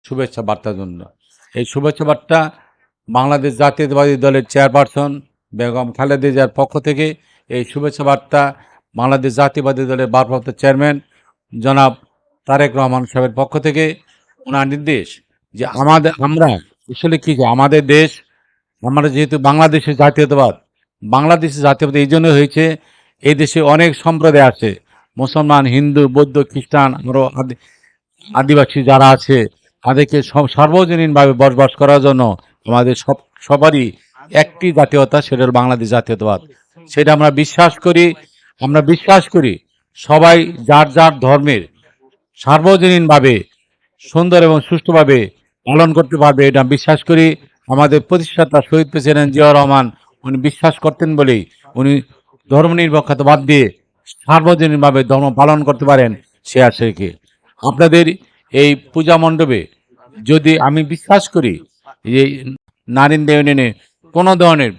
শুভেচ্ছা বার্তার জন্য। এই শুভেচ্ছা বার্তা বাংলাদেশ জাতীয়তাবাদী দলের চেয়ারপারসন বেগম খালেদা জিয়ার পক্ষ থেকে এই শুভেচ্ছা বার্তা বাংলাদেশ জাতীয়তাবাদী দলের ভারপ্রাপ্ত চেয়ারম্যান জনাব তারেক রহমান সাহেবের পক্ষ থেকে ওনার নির্দেশ যে আমরা আসলে কি আমাদের দেশ, আমরা যেহেতু বাংলাদেশের জাতীয়তাবাদ এই জন্য হয়েছে, এই দেশে অনেক সম্প্রদায় আছে, মুসলমান, হিন্দু, বৌদ্ধ, খ্রিস্টান, আরও আদিবাসী যারা আছে, তাদেরকে সর্বজনীনভাবে বসবাস করার জন্য আমাদের সবারই একটি জাতীয়তা, সেটা হল বাংলাদেশ জাতীয়তাবাদ। সেটা আমরা বিশ্বাস করি সবাই যার যার ধর্মের সার্বজনীনভাবে সুন্দর এবং সুষ্ঠুভাবে পালন করতে পারবে, এটা বিশ্বাস করি। আমাদের প্রতিষ্ঠাতা শহীদ প্রেসিডেন্ট জিয়াউর রহমান উনি বিশ্বাস করতেন বলেই উনি ধর্মনিরপেক্ষতা বাদ দিয়ে সার্বজনীনভাবে ধর্ম পালন করতে পারেন সে আশাকে। আপনাদের এই পূজা মণ্ডপে যদি আমি বিশ্বাস করি যে নারিন্দা ইউনিয়নে কোনো ধরনের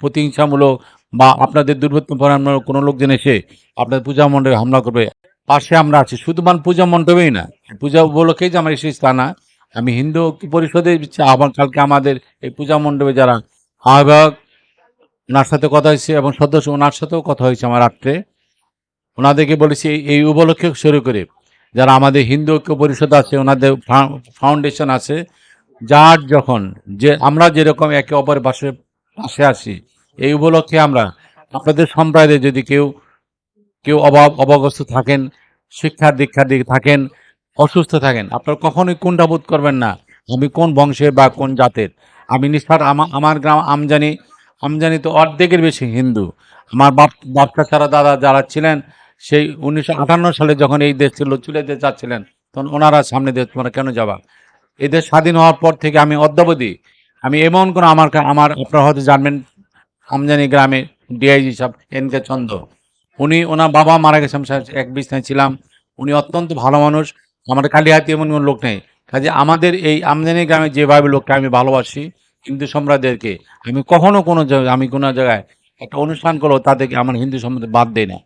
প্রতিহিংসামূলক বা আপনাদের দুর্বৃত্তপরায়ণ কোনো লোকজন এসে আপনাদের পূজা মণ্ডপে হামলা করবে, পাশে আমরা আছি। শুধুমাত্র পূজা মণ্ডপেই না, পূজা উপলক্ষেই যে আমার এসেছি তা না। আমি হিন্দু পরিষদে আহ্বান, কালকে আমাদের এই পূজা মণ্ডপে যারা আহ্বায়ক, ওনার সাথে কথা হয়েছে এবং সদস্য, ওনার সাথেও কথা হয়েছে আমার রাত্রে। ওনাদেরকে বলেছি এই উপলক্ষে শুরু করে যারা আমাদের হিন্দু ঐক্য পরিষদ আছে, ওনাদের ফাউন্ডেশন আছে, যার যখন যে আমরা যেরকম একে অপরের পাশে আসি, এই উপলক্ষে আমরা আপনাদের সম্প্রদায়ে যদি কেউ অবগত থাকেন, শিক্ষার দীক্ষার দিকে থাকেন, অসুস্থ থাকেন, আপনারা কখনোই কুণ্ঠাবোধ করবেন না আমি কোন বংশের বা কোন জাতের। আমি নিষ্ঠার আমার গ্রাম আমজানি তো অর্ধেকের বেশি হিন্দু। আমার বাপটা ছাড়া দাদা যারা ছিলেন, সেই 1958 সালে যখন এই দেশ ছিল চলে যেতে চাচ্ছিলেন, তখন ওনারা সামনে দিয়ে তোমরা কেন যাবা। এই দেশ স্বাধীন হওয়ার পর থেকে আমি অদ্যাবধি আমি এমন কোনো আপনারা হয়তো জানবেন, আমজানি গ্রামে ডিআইজি সাহেব NK চন্দ্র, ওনার বাবা মারা গেছে, এক বিছনায় ছিলাম। উনি অত্যন্ত ভালো মানুষ। আমাদের কালিহাতি এমন কোনো লোক নেই। কাজে আমাদের এই আমজানি গ্রামে যেভাবে লোককে আমি ভালোবাসি, হিন্দু সম্প্রদায়কে আমি কখনো আমি কোনো জায়গায় একটা অনুষ্ঠান করলেও তাদেরকে আমার হিন্দু সম্প্রদায় বাদ দেয় না।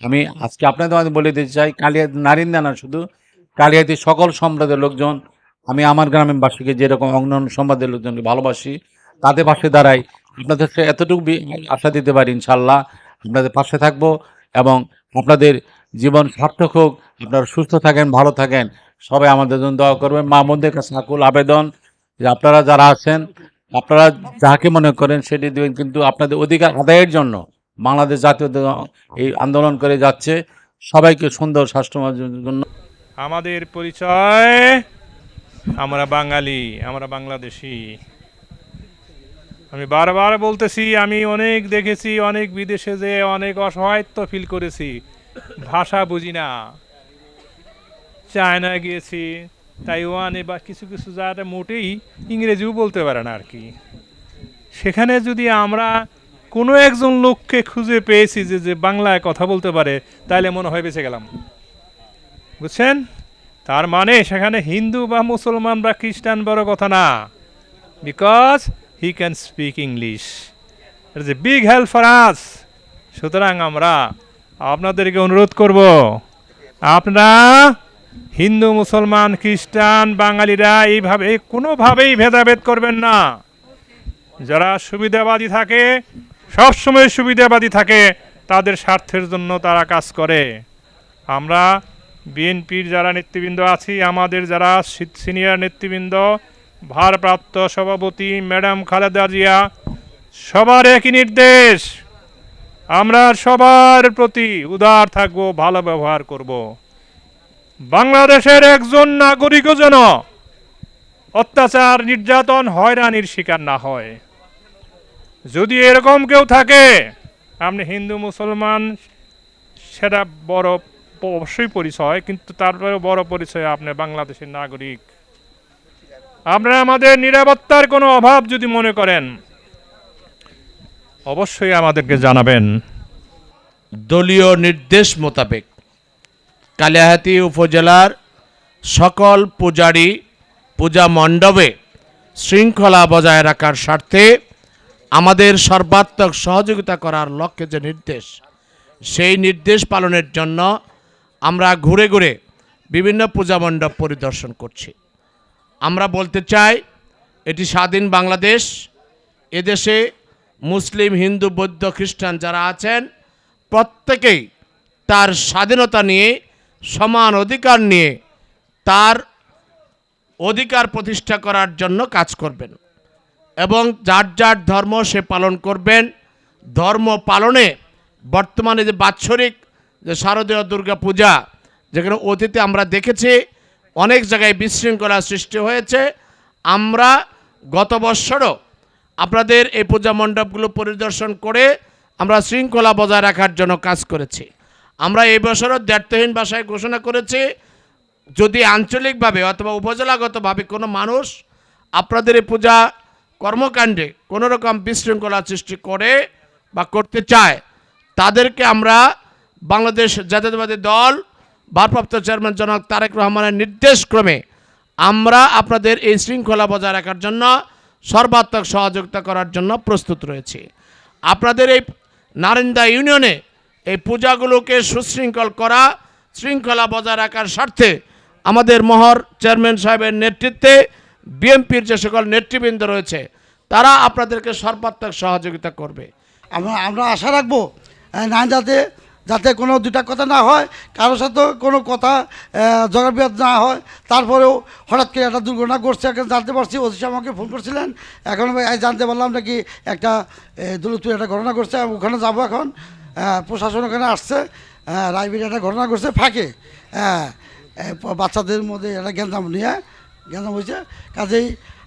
আমি আজকে আপনাদের মাঝে বলে দিতে চাই, কালিহাতি নারিন্দা না, শুধু কালিহাতি সকল সম্প্রদায়ের লোকজন আমি আমার গ্রামের বাসীকে যেরকম অন্যান্য সম্প্রদায়ের লোকজনকে ভালোবাসি, তাদের পাশে দাঁড়াই। আপনাদের এতটুকু আশা দিতে পারি ইনশাল্লাহ আপনাদের পাশে থাকবো এবং আপনাদের জীবন সার্থক হোক, আপনারা সুস্থ থাকেন, ভালো থাকেন, সবাই আমাদের জন্য দোয়া করবেন। মা বোনদের কাছে আকুল আবেদন যে আপনারা যারা আছেন, আপনারা যাকে মনে করেন সেটি দেবেন, কিন্তু আপনাদের অধিকার আদায়ের জন্য বাংলাদেশ জাতীয় এই আন্দোলন করে যাচ্ছে। সবাইকে সুন্দর স্বাস্থ্যের জন্য আমাদের পরিচয়, আমরা বাঙালি, আমরা বাংলাদেশি। আমি বারবার বলতেছি, আমি অনেক দেখেছি, অনেক বিদেশে যে অনেক অসহায়ত্ব ফিল করেছি, ভাষা বুঝি না। চায়না গিয়েছি, তাইওয়ানে বা কিছু যারা মোটেই ইংরেজিও বলতে পারে না আর কি। সেখানে যদি আমরা কোনো একজন লোককে খুঁজে পেয়েছি যে বাংলায় কথা বলতে পারে, তাহলে মনে হয় বেঁচে গেলাম, বুঝছেন? তার মানে সেখানে হিন্দু বা মুসলমান বা খ্রিস্টান বড় কথা না, because he can speak English. It is a big help for us. সুতরাং আমরা আপনাদেরকে অনুরোধ করব, আপনারা হিন্দু, মুসলমান, খ্রিস্টান, বাঙালিরা এইভাবে কোনোভাবেই ভেদাভেদ করবেন না। যারা সুবিধাবাদী থাকে, সবসময় সুবিধাবাদী থাকে, তাদের স্বার্থের জন্য তারা কাজ করে। আমরা বিএনপির যারা নেতৃবৃন্দ আছি, আমাদের যারা সিনিয়র নেতৃবৃন্দ, ভারপ্রাপ্ত সভাপতি ম্যাডাম খালেদা জিয়া, সবার একই নির্দেশ, আমরা সবার প্রতি উদার থাকব, ভালো ব্যবহার করব। বাংলাদেশের একজন নাগরিকও যেন অত্যাচার, নির্যাতন, হয়রানির শিকার না হয়। যদি এরকম কেউ থাকে, আপনি হিন্দু মুসলমান সেটা বড় অবশ্যই পরিচয়, কিন্তু তারপরে বড় পরিচয় আপনি বাংলাদেশের নাগরিক। আপনারা আমাদের নিরাপত্তার কোনো অভাব যদি মনে করেন, অবশ্যই আমাদেরকে জানাবেন। দলীয় নির্দেশ মোতাবেক কালিহাতী উপজেলার সকল পূজারী পূজা মণ্ডপে শৃঙ্খলা বজায় রাখার স্বার্থে আমাদের সর্বাত্মক সহযোগিতা করার লক্ষ্যে যে নির্দেশ, সেই নির্দেশ পালনের জন্য আমরা ঘুরে ঘুরে বিভিন্ন পূজা মণ্ডপ পরিদর্শন করছি। আমরা বলতে চাই এটি স্বাধীন বাংলাদেশ। এদেশে মুসলিম, হিন্দু, বৌদ্ধ, খ্রিস্টান যারা আছেন প্রত্যেকেই তার স্বাধীনতা নিয়ে, সমান অধিকার নিয়ে তার অধিকার প্রতিষ্ঠা করার জন্য কাজ করবেন এবং যার যার ধর্ম সে পালন করবেন। ধর্ম পালনে বর্তমানে যে বাৎসরিক যে শারদীয় দুর্গা পূজা, যেখানে অতীতে আমরা দেখেছি অনেক জায়গায় বিশৃঙ্খলা সৃষ্টি হয়েছে, আমরা গত বৎসরও আপনাদের এই পূজা মণ্ডপগুলো পরিদর্শন করে আমরা শৃঙ্খলা বজায় রাখার জন্য কাজ করেছি। আমরা এই বছরও দ্ব্যর্থহীন ভাষায় ঘোষণা করেছি, যদি আঞ্চলিকভাবে অথবা উপজেলাগতভাবে কোনো মানুষ আপনাদের এই পূজা কর্মকাণ্ডে কোনো রকম বিশৃঙ্খলা সৃষ্টি করে বা করতে চায়, তাদেরকে আমরা বাংলাদেশ জাতীয়তাবাদী দল ভারপ্রাপ্ত চেয়ারম্যান জনাব তারেক রহমানের নির্দেশক্রমে আমরা আপনাদের এই শৃঙ্খলা বজায় রাখার জন্য সর্বাত্মক সহযোগিতা করার জন্য প্রস্তুত রয়েছি। আপনাদের এই নারিন্দা ইউনিয়নে এই পূজাগুলোকে সুশৃঙ্খল করা, শৃঙ্খলা বজায় রাখার স্বার্থে আমাদের মহর চেয়ারম্যান সাহেবের নেতৃত্বে বিএনপির যে সকল নেতৃবৃন্দ রয়েছে তারা আপনাদেরকে সর্বাত্মক সহযোগিতা করবে। আমরা আশা রাখবো না যাতে কোনো দুটা কথা না হয়, কারোর সাথে কোনো কথা জগাবিবাদ না হয়। তারপরেও হঠাৎ করে একটা দুর্ঘটনা ঘটছে, এখন জানতে পারছি, ওসি সাহেব আমাকে ফোন করছিলেন, এখন জানতে পারলাম নাকি একটা দৌলতপুরে একটা ঘটনা ঘটছে। ওখানে যাবো এখন, প্রশাসন ওখানে আসছে, রায়বেরিয়া একটা ঘটনা ঘটছে ফাঁকে, বাচ্চাদের মধ্যে একটা গ্যাঞ্জাম হয়েছে। কাজেই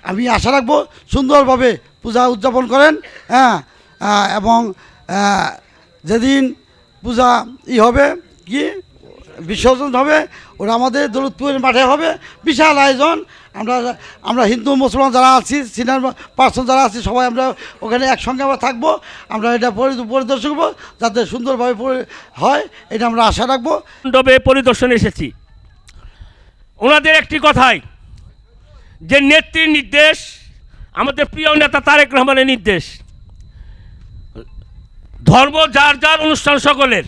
আমি আশা রাখবো সুন্দরভাবে পূজা উদযাপন করেন, এবং যেদিন পূজা হবে কি বিসর্জন হবে, ওরা আমাদের দৌলতপুরের মাঠে হবে, বিশাল আয়োজন। আমরা হিন্দু মুসলমান যারা আছি, সিনিয়র পার্সন যারা আছি, সবাই আমরা ওখানে একসঙ্গে আমরা থাকবো। আমরা এটা পরিদর্শন করবো যাতে সুন্দরভাবে হয়, এটা আমরা আশা রাখবো। মণ্ডপে পরিদর্শনে এসেছি, ওনাদের একটি কথাই যে নেত্রীর নির্দেশ, আমাদের প্রিয় নেতা তারেক রহমানের নির্দেশ, ধর্ম যার যার অনুষ্ঠান সকলের,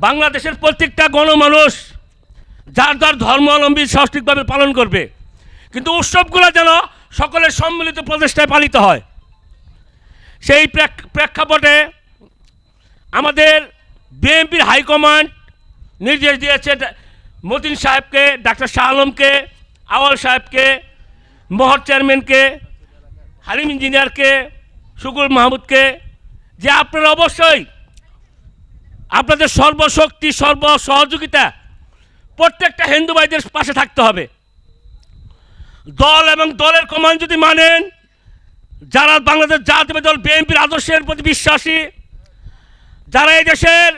বাংলাদেশের প্রত্যেকটা গণমানুষ যার যার ধর্মাবলম্বী সঠিকভাবে পালন করবে, কিন্তু উৎসবগুলো যেন সকলের সম্মিলিত প্রচেষ্টায় পালিত হয়। সেই প্রেক্ষাপটে আমাদের বিএনপির হাইকমান্ড নির্দেশ দিয়েছে মতিন সাহেবকে, ডাক্তার শাহ আলমকে, আওয়াল সাহেবকে, মহর চেয়ারম্যানকে, হালিম ইঞ্জিনিয়ারকে, শুকুর মাহমুদকে, যে আপনারা অবশ্যই আপনাদের সর্বশক্তি সহযোগিতা প্রত্যেকটা হিন্দু ভাইদের পাশে থাকতে হবে। দল এবং দলের কমান্ড যদি মানেন, যারা বাংলাদেশ জাতীয় দল বিএনপির আদর্শের প্রতি বিশ্বাসী, যারা এই দেশের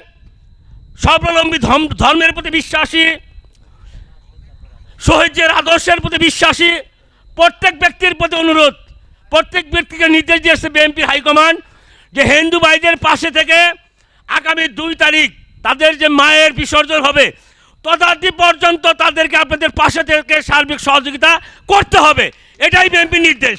স্বাবলম্বী ধর্মের প্রতি বিশ্বাসী, শহীদের আদর্শের প্রতি বিশ্বাসী, প্রত্যেক ব্যক্তির প্রতি অনুরোধ, প্রত্যেক ব্যক্তিকে নির্দেশ দিয়েছে বিএনপির হাইকমান্ড যে হিন্দু ভাইদের পাশে থেকে আগামী 2 তারিখ তাদের যে মায়ের বিসর্জন হবে ততদিন পর্যন্ত তাদেরকে আপনাদের পাশে থেকে সার্বিক সহযোগিতা করতে হবে, এটাই বিএনপির নির্দেশ।